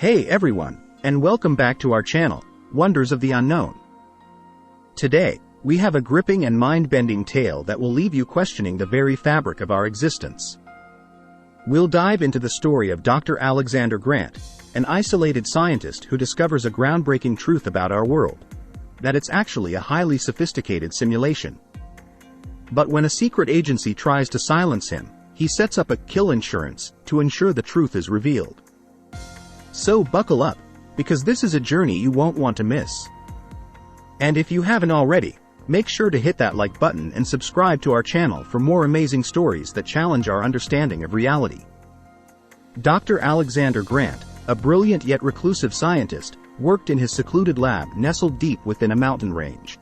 Hey everyone, and welcome back to our channel, Wonders of the Unknown. Today, we have a gripping and mind-bending tale that will leave you questioning the very fabric of our existence. We'll dive into the story of Dr. Alexander Grant, an isolated scientist who discovers a groundbreaking truth about our world: that it's actually a highly sophisticated simulation. But when a secret agency tries to silence him, he sets up a kill insurance to ensure the truth is revealed. So buckle up, because this is a journey you won't want to miss. And if you haven't already, make sure to hit that like button and subscribe to our channel for more amazing stories that challenge our understanding of reality. Dr. Alexander Grant, a brilliant yet reclusive scientist, worked in his secluded lab nestled deep within a mountain range.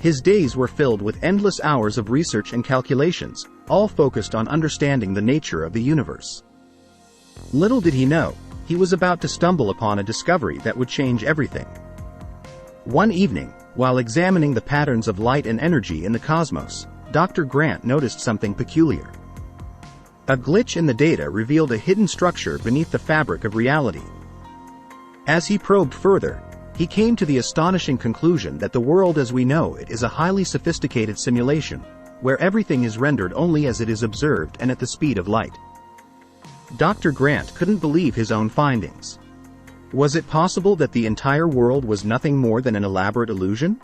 His days were filled with endless hours of research and calculations, all focused on understanding the nature of the universe. Little did he know, he was about to stumble upon a discovery that would change everything. One evening, while examining the patterns of light and energy in the cosmos, Dr. Grant noticed something peculiar. A glitch in the data revealed a hidden structure beneath the fabric of reality. As he probed further, he came to the astonishing conclusion that the world as we know it is a highly sophisticated simulation, where everything is rendered only as it is observed and at the speed of light. Dr. Grant couldn't believe his own findings. Was it possible that the entire world was nothing more than an elaborate illusion?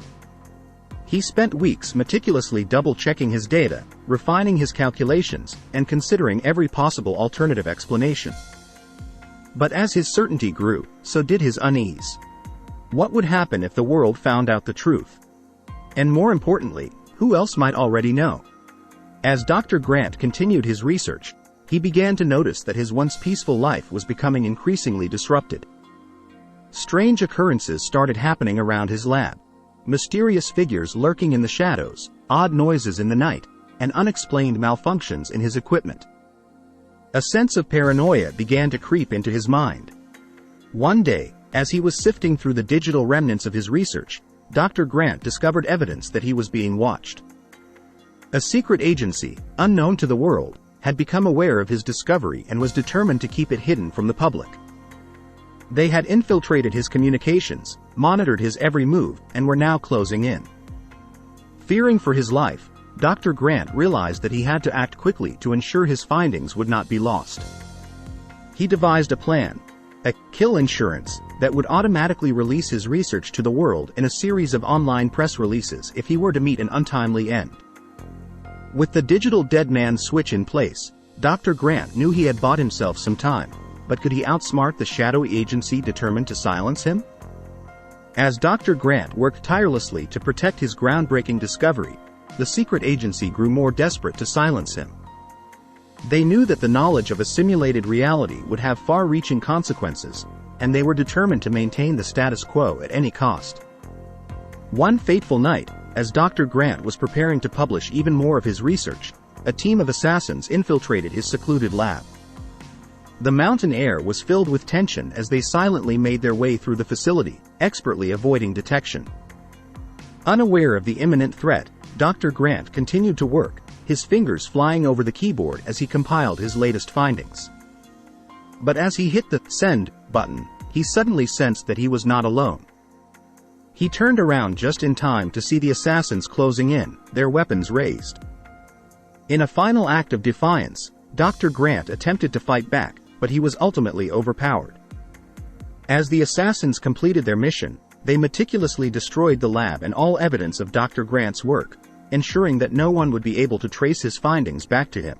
He spent weeks meticulously double-checking his data, refining his calculations, and considering every possible alternative explanation. But as his certainty grew, so did his unease. What would happen if the world found out the truth? And more importantly, who else might already know? As Dr. Grant continued his research, he began to notice that his once peaceful life was becoming increasingly disrupted. Strange occurrences started happening around his lab. Mysterious figures lurking in the shadows, odd noises in the night, and unexplained malfunctions in his equipment. A sense of paranoia began to creep into his mind. One day, as he was sifting through the digital remnants of his research, Dr. Grant discovered evidence that he was being watched. A secret agency, unknown to the world, had become aware of his discovery and was determined to keep it hidden from the public. They had infiltrated his communications, monitored his every move, and were now closing in. Fearing for his life, Dr. Grant realized that he had to act quickly to ensure his findings would not be lost. He devised a plan, a kill insurance, that would automatically release his research to the world in a series of online press releases if he were to meet an untimely end. With the digital dead man switch in place, Dr. Grant knew he had bought himself some time, but could he outsmart the shadowy agency determined to silence him? As Dr. Grant worked tirelessly to protect his groundbreaking discovery, the secret agency grew more desperate to silence him. They knew that the knowledge of a simulated reality would have far-reaching consequences, and they were determined to maintain the status quo at any cost. One fateful night, as Dr. Grant was preparing to publish even more of his research, a team of assassins infiltrated his secluded lab. The mountain air was filled with tension as they silently made their way through the facility, expertly avoiding detection. Unaware of the imminent threat, Dr. Grant continued to work, his fingers flying over the keyboard as he compiled his latest findings. But as he hit the send button, he suddenly sensed that he was not alone. He turned around just in time to see the assassins closing in, their weapons raised. In a final act of defiance, Dr. Grant attempted to fight back, but he was ultimately overpowered. As the assassins completed their mission, they meticulously destroyed the lab and all evidence of Dr. Grant's work, ensuring that no one would be able to trace his findings back to him.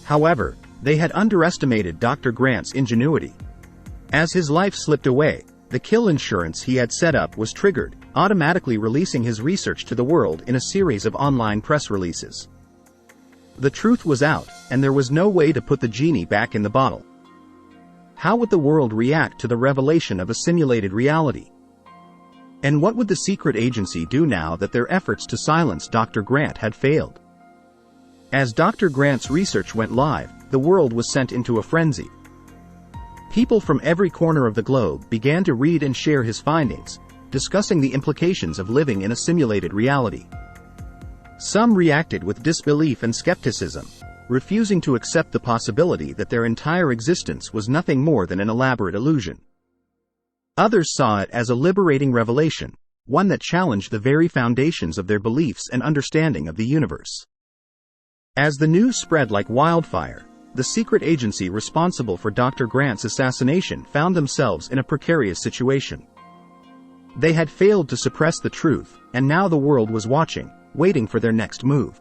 However, they had underestimated Dr. Grant's ingenuity. As his life slipped away, the kill insurance he had set up was triggered, automatically releasing his research to the world in a series of online press releases. The truth was out, and there was no way to put the genie back in the bottle. How would the world react to the revelation of a simulated reality? And what would the secret agency do now that their efforts to silence Dr. Grant had failed? As Dr. Grant's research went live, the world was sent into a frenzy. People from every corner of the globe began to read and share his findings, discussing the implications of living in a simulated reality. Some reacted with disbelief and skepticism, refusing to accept the possibility that their entire existence was nothing more than an elaborate illusion. Others saw it as a liberating revelation, one that challenged the very foundations of their beliefs and understanding of the universe. As the news spread like wildfire, the secret agency responsible for Dr. Grant's assassination found themselves in a precarious situation. They had failed to suppress the truth, and now the world was watching, waiting for their next move.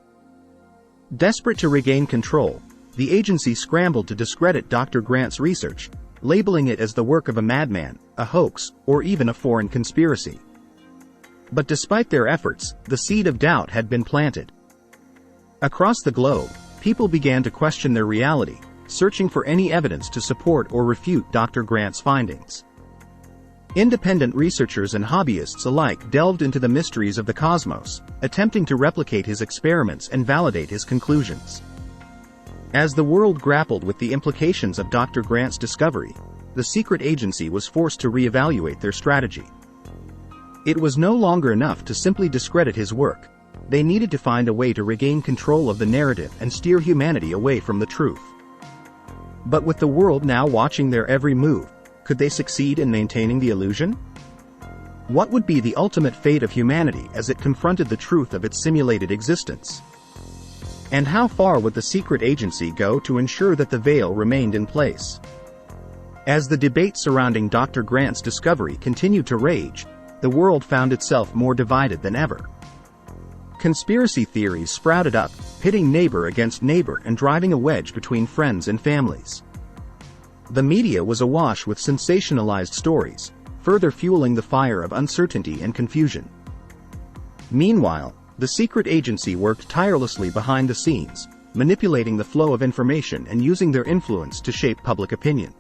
Desperate to regain control, the agency scrambled to discredit Dr. Grant's research, labeling it as the work of a madman, a hoax, or even a foreign conspiracy. But despite their efforts, the seed of doubt had been planted. Across the globe, people began to question their reality, searching for any evidence to support or refute Dr. Grant's findings. Independent researchers and hobbyists alike delved into the mysteries of the cosmos, attempting to replicate his experiments and validate his conclusions. As the world grappled with the implications of Dr. Grant's discovery, the secret agency was forced to reevaluate their strategy. It was no longer enough to simply discredit his work. They needed to find a way to regain control of the narrative and steer humanity away from the truth. But with the world now watching their every move, could they succeed in maintaining the illusion? What would be the ultimate fate of humanity as it confronted the truth of its simulated existence? And how far would the secret agency go to ensure that the veil remained in place? As the debate surrounding Dr. Grant's discovery continued to rage, the world found itself more divided than ever. Conspiracy theories sprouted up, pitting neighbor against neighbor and driving a wedge between friends and families. The media was awash with sensationalized stories, further fueling the fire of uncertainty and confusion. Meanwhile, the secret agency worked tirelessly behind the scenes, manipulating the flow of information and using their influence to shape public opinion.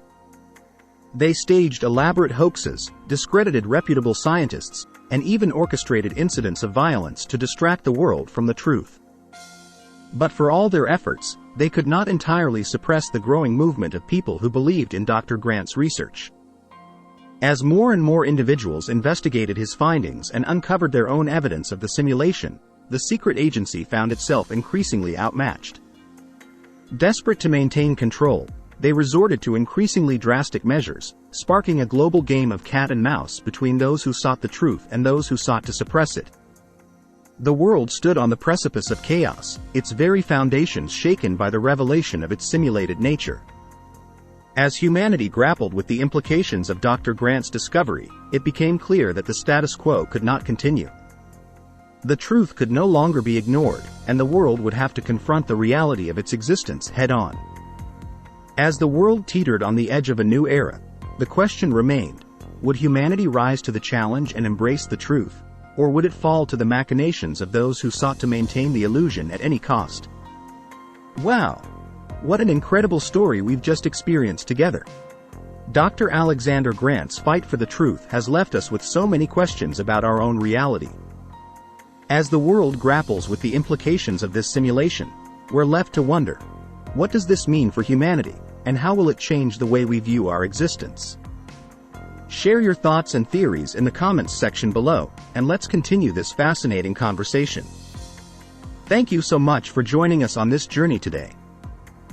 They staged elaborate hoaxes, discredited reputable scientists, and even orchestrated incidents of violence to distract the world from the truth. But for all their efforts, they could not entirely suppress the growing movement of people who believed in Dr. Grant's research. As more and more individuals investigated his findings and uncovered their own evidence of the simulation, the secret agency found itself increasingly outmatched. Desperate to maintain control, they resorted to increasingly drastic measures, sparking a global game of cat and mouse between those who sought the truth and those who sought to suppress it. The world stood on the precipice of chaos, its very foundations shaken by the revelation of its simulated nature. As humanity grappled with the implications of Dr. Grant's discovery, it became clear that the status quo could not continue. The truth could no longer be ignored, and the world would have to confront the reality of its existence head-on. As the world teetered on the edge of a new era, the question remained: would humanity rise to the challenge and embrace the truth, or would it fall to the machinations of those who sought to maintain the illusion at any cost? Wow! What an incredible story we've just experienced together. Dr. Alexander Grant's fight for the truth has left us with so many questions about our own reality. As the world grapples with the implications of this simulation, we're left to wonder, what does this mean for humanity, and how will it change the way we view our existence? Share your thoughts and theories in the comments section below, and let's continue this fascinating conversation. Thank you so much for joining us on this journey today.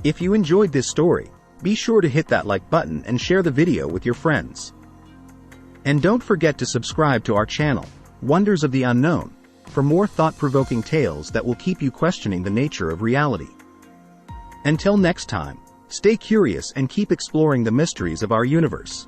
If you enjoyed this story, be sure to hit that like button and share the video with your friends. And don't forget to subscribe to our channel, Wonders of the Unknown, for more thought-provoking tales that will keep you questioning the nature of reality. Until next time, stay curious and keep exploring the mysteries of our universe.